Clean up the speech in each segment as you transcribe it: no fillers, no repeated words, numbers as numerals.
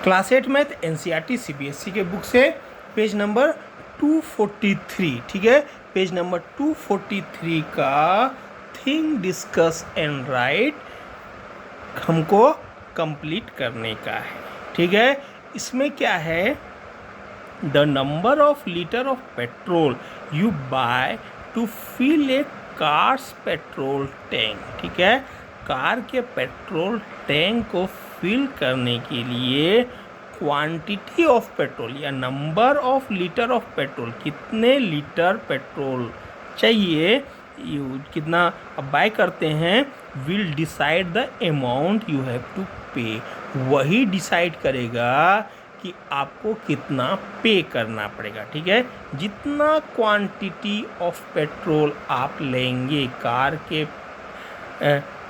Class 8 math NCERT CBSE के book से page number 243, ठीक है, पेज नंबर 243 का थिंक डिस्कस एंड राइट हमको कंप्लीट करने का है, ठीक है। इसमें क्या है, the number of litre of petrol you buy to fill a car's petrol tank, ठीक है। कार के पेट्रोल टैंक को फिल करने के लिए क्वांटिटी ऑफ पेट्रोल या number of litre of petrol, कितने लीटर पेट्रोल चाहिए, कितना अब बाय करते हैं, will decide the amount you have to pay. वही डिसाइड करेगा कि आपको कितना पे करना पड़ेगा, ठीक है। जितना क्वांटिटी ऑफ पेट्रोल आप लेंगे कार के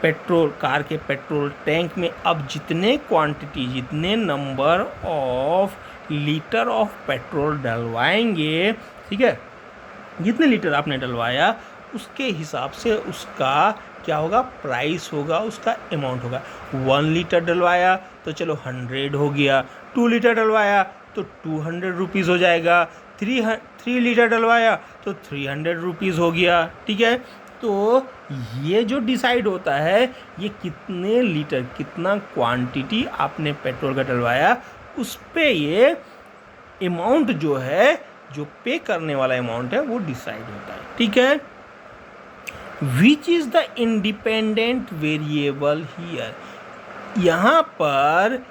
पेट्रोल टैंक में, अब जितने क्वांटिटी, जितने number of litre of petrol डलवाएंगे, ठीक है, जितने लीटर आपने डलवाया उसके हिसाब से उसका क्या होगा, प्राइस होगा, उसका अमाउंट होगा। 1 लीटर डलवाया तो चलो 100 हो गया, 2 लीटर डलवाया तो 200 रुपीज़ हो जाएगा, 3 लीटर डलवाया तो 300 रुपीज़ हो गया, ठीक है। तो ये जो डिसाइड होता है, ये कितने लीटर, कितना क्वांटिटी आपने पेट्रोल का डलवाया, उस पे ये अमाउंट जो है, जो पे करने वाला अमाउंट है, वो डिसाइड होता है, ठीक है। Which is the independent variable here, यहाँ पर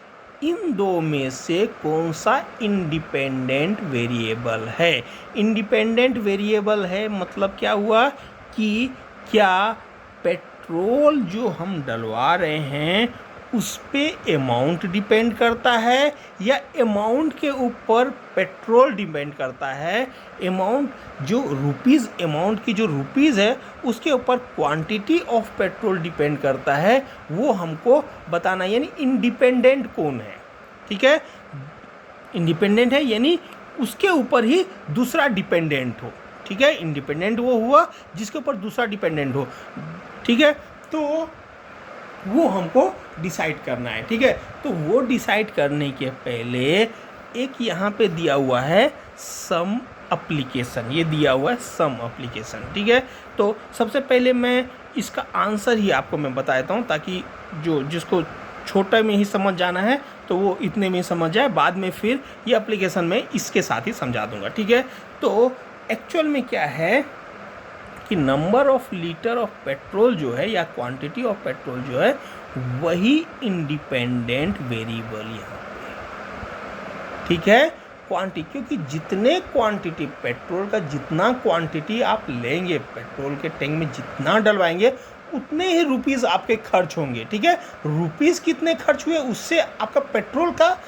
इन दो में से कौन सा इंडिपेंडेंट वेरिएबल है। इंडिपेंडेंट वेरिएबल है मतलब क्या हुआ कि क्या पेट्रोल जो हम डलवा रहे हैं उस पे अमाउंट डिपेंड करता है या अमाउंट के ऊपर पेट्रोल डिपेंड करता है। अमाउंट जो रुपीज़, अमाउंट की जो रुपीज़ है उसके ऊपर क्वांटिटी ऑफ पेट्रोल डिपेंड करता है, वो हमको बताना, यानी इंडिपेंडेंट कौन है, ठीक है। इंडिपेंडेंट है यानी उसके ऊपर ही दूसरा डिपेंडेंट हो, ठीक है। इंडिपेंडेंट वो हुआ जिसके ऊपर दूसरा डिपेंडेंट हो, ठीक है। तो वो हमको डिसाइड करना है, ठीक है। तो वो डिसाइड करने के पहले एक यहाँ पे दिया हुआ है सम एप्लीकेशन, ये दिया हुआ है सम एप्लीकेशन, ठीक है। तो सबसे पहले मैं इसका आंसर ही आपको मैं बता देता हूँ, ताकि जिसको छोटा में ही समझ जाना है तो वो इतने में समझ जाए, बाद में फिर ये एप्लीकेशन में इसके साथ ही समझा दूंगा, ठीक है। तो एक्चुअल में क्या है कि number of litre of petrol जो है या क्वांटिटी ऑफ पेट्रोल जो है, वही इंडिपेंडेंट वेरिएबल यहाँ पे, ठीक है। क्वांटिटी, क्योंकि जितने क्वांटिटी पेट्रोल का, जितना क्वांटिटी आप लेंगे पेट्रोल के टैंक में, जितना डलवाएंगे उतने ही रुपीज़ आपके खर्च होंगे, ठीक है। रुपीज़ कितने खर्च हुए उससे आपका पेट्रोल का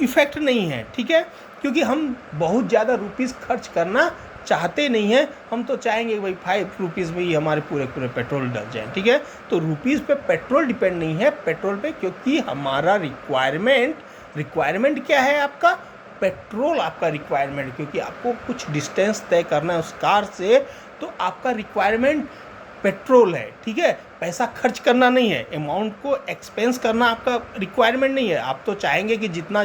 इफेक्ट नहीं है, ठीक है, क्योंकि हम बहुत ज़्यादा रुपीज़ खर्च करना चाहते नहीं हैं। हम तो चाहेंगे भाई 5 रुपीज़ में ही हमारे पूरे पेट्रोल डल जाए, ठीक है। तो रुपीज़ पे पेट्रोल डिपेंड नहीं है पेट्रोल पे, क्योंकि हमारा रिक्वायरमेंट क्या है, आपका पेट्रोल, आपका रिक्वायरमेंट, क्योंकि आपको कुछ डिस्टेंस तय करना है उस कार से, तो आपका रिक्वायरमेंट पेट्रोल है, ठीक है। पैसा खर्च करना नहीं है, अमाउंट को एक्सपेंस करना आपका रिक्वायरमेंट नहीं है। आप तो चाहेंगे कि जितना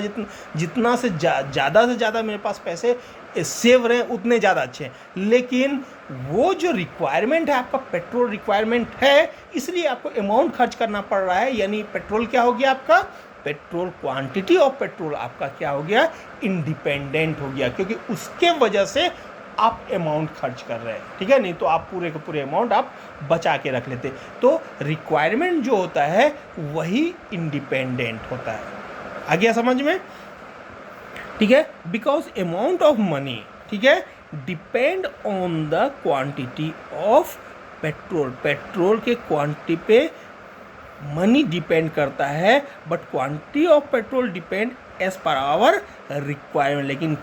से ज़्यादा मेरे पास पैसे सेव रहें उतने ज़्यादा अच्छे हैं, लेकिन वो जो रिक्वायरमेंट है आपका पेट्रोल रिक्वायरमेंट है, इसलिए आपको अमाउंट खर्च करना पड़ रहा है। यानी पेट्रोल क्या हो गया आपका, पेट्रोल क्वांटिटी ऑफ पेट्रोल आपका क्या हो गया, इंडिपेंडेंट हो गया, क्योंकि उसके वजह से आप अमाउंट खर्च कर रहे हैं, ठीक है। नहीं तो आप पूरे के पूरे अमाउंट आप बचा के रख लेते। तो रिक्वायरमेंट जो होता है वही इंडिपेंडेंट होता है। आ गया समझ में, ठीक है। बिकॉज अमाउंट ऑफ मनी, ठीक है, depend on the quantity of petrol, petrol के क्वांटिटी पे मनी डिपेंड करता है, but quantity of petrol depend as पर आवर रिक्वायरमेंट। लेकिन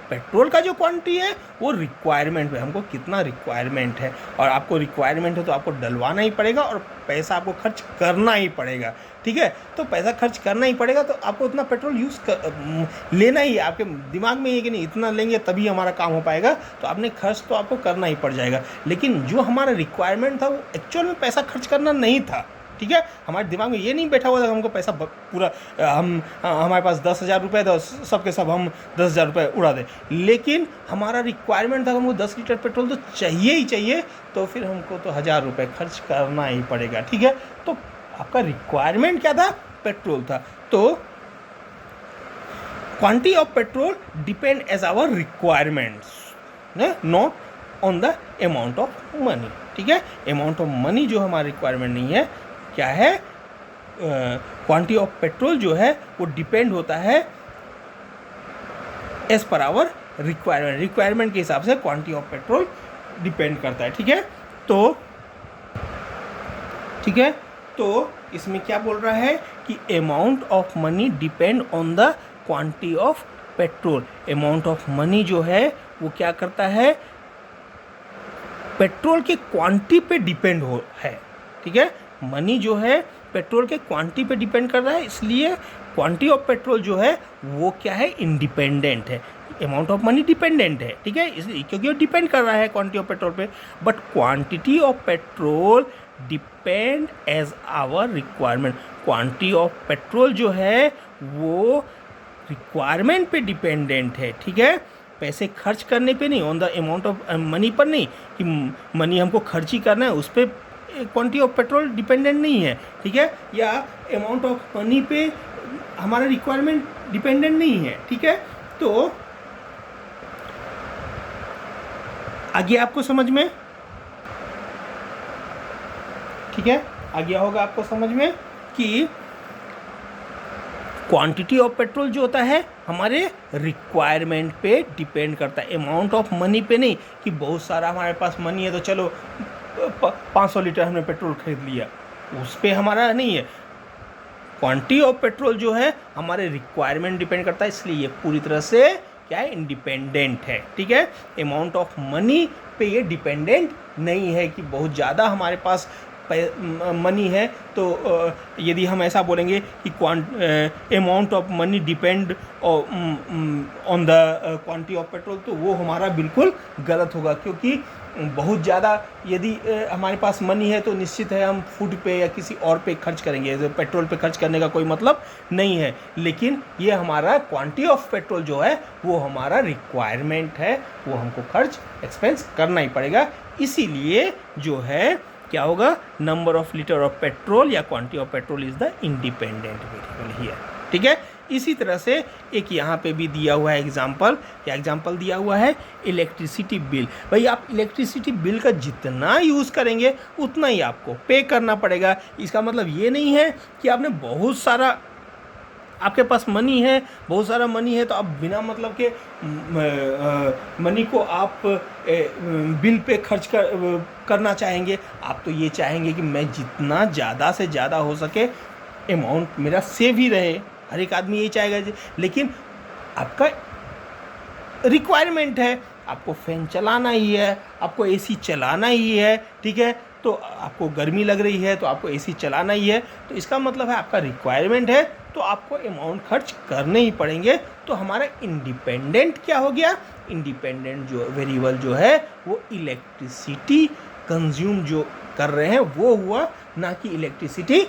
पेट्रोल का जो क्वांटिटी है वो रिक्वायरमेंट पे, हमको कितना रिक्वायरमेंट है, और आपको रिक्वायरमेंट है तो आपको डलवाना ही पड़ेगा और पैसा आपको खर्च करना ही पड़ेगा, ठीक है। तो पैसा खर्च करना ही पड़ेगा, तो आपको उतना पेट्रोल लेना ही है। आपके दिमाग में ये कि नहीं इतना लेंगे तभी हमारा काम हो पाएगा, तो आपने खर्च तो आपको करना ही पड़ जाएगा। लेकिन जो हमारा रिक्वायरमेंट था वो एक्चुअल में पैसा खर्च करना नहीं था, ठीक है, हमारे दिमाग में ये नहीं बैठा हुआ था हमको पैसा पूरा हमारे पास 10,000 रुपये था, सबके सब हम 10,000 रुपये उड़ा दें, लेकिन हमारा रिक्वायरमेंट था हमको 10 लीटर पेट्रोल तो चाहिए ही चाहिए, तो फिर हमको तो 1,000 रुपये खर्च करना ही पड़ेगा। ठीक है, तो आपका रिक्वायरमेंट क्या था? पेट्रोल था। तो quantity of petrol depend as our requirements, not on the amount of money. ठीक है, अमाउंट ऑफ मनी जो हमारा रिक्वायरमेंट नहीं है, क्या है, क्वांटिटी ऑफ पेट्रोल जो है वो डिपेंड होता है एज पर आवर रिक्वायरमेंट, रिक्वायरमेंट के हिसाब से क्वांटिटी ऑफ पेट्रोल डिपेंड करता है। ठीक है, तो इसमें क्या बोल रहा है कि amount of money depend on the quantity of petrol. Amount of money जो है वो क्या करता है, पेट्रोल के क्वांटिटी पे डिपेंड है। ठीक है, मनी जो है पेट्रोल के क्वांटिटी पे डिपेंड कर रहा है, इसलिए क्वांटिटी ऑफ पेट्रोल जो है वो क्या है, इंडिपेंडेंट है। अमाउंट ऑफ मनी डिपेंडेंट है, ठीक है, इसलिए क्योंकि वो डिपेंड कर रहा है क्वांटिटी ऑफ पेट्रोल पे, but quantity of petrol depend as our requirement. Quantity of petrol जो है वो रिक्वायरमेंट पे डिपेंडेंट है। ठीक है, पैसे खर्च करने पे नहीं, on the amount of money पर नहीं कि मनी हमको खर्च ही करना है, उस पर क्वांटिटी ऑफ पेट्रोल डिपेंडेंट नहीं है। ठीक है, या अमाउंट ऑफ मनी पे हमारा रिक्वायरमेंट डिपेंडेंट नहीं है। ठीक है, तो आगे आपको समझ में, ठीक है, आ गया होगा आपको समझ में कि क्वांटिटी ऑफ पेट्रोल जो होता है हमारे रिक्वायरमेंट पे डिपेंड करता है, अमाउंट ऑफ मनी पे नहीं कि बहुत सारा हमारे पास मनी है तो चलो 500 लीटर हमने पेट्रोल खरीद लिया, उस पे हमारा नहीं है। क्वांटिटी ऑफ पेट्रोल जो है हमारे रिक्वायरमेंट डिपेंड करता है, इसलिए ये पूरी तरह से क्या है, इंडिपेंडेंट है। ठीक है, अमाउंट ऑफ मनी पे ये डिपेंडेंट नहीं है कि बहुत ज़्यादा हमारे पास मनी है तो यदि हम ऐसा बोलेंगे कि amount of money depend on the quantity of petrol, तो वो हमारा बिल्कुल गलत होगा, क्योंकि बहुत ज़्यादा यदि हमारे पास मनी है तो निश्चित है हम फूड पे या किसी और पे खर्च करेंगे, पेट्रोल पे खर्च करने का कोई मतलब नहीं है। लेकिन ये हमारा क्वांटिटी ऑफ पेट्रोल जो है वो हमारा रिक्वायरमेंट है, वो हमको खर्च एक्सपेंस करना ही पड़ेगा। इसीलिए जो है क्या होगा, number of litre of petrol या quantity of petrol is the independent variable here. ठीक है, इसी तरह से एक यहाँ पे भी दिया हुआ है एग्जाम्पल, क्या एग्जाम्पल दिया हुआ है, इलेक्ट्रिसिटी बिल। भाई आप इलेक्ट्रिसिटी बिल का जितना यूज़ करेंगे उतना ही आपको पे करना पड़ेगा। इसका मतलब ये नहीं है कि आपने बहुत सारा, आपके पास मनी है, बहुत सारा मनी है तो आप बिना मतलब के मनी को आप बिल पे खर्च करना चाहेंगे। आप तो ये चाहेंगे कि मैं जितना ज़्यादा से ज़्यादा हो सके अमाउंट मेरा सेव ही रहे, हर एक आदमी यही चाहेगा। लेकिन आपका रिक्वायरमेंट है, आपको फैन चलाना ही है, आपको एसी चलाना ही है, ठीक है, तो आपको गर्मी लग रही है तो आपको एसी चलाना ही है, तो इसका मतलब है आपका रिक्वायरमेंट है तो आपको अमाउंट खर्च करने ही पड़ेंगे। तो हमारा इंडिपेंडेंट क्या हो गया, इंडिपेंडेंट जो वेरिएबल जो है वो इलेक्ट्रिसिटी कंज्यूम जो कर रहे हैं वो हुआ, ना कि इलेक्ट्रिसिटी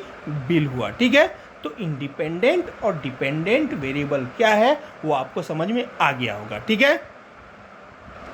बिल हुआ। ठीक है, तो इंडिपेंडेंट और डिपेंडेंट वेरिएबल क्या है वो आपको समझ में आ गया होगा। ठीक है।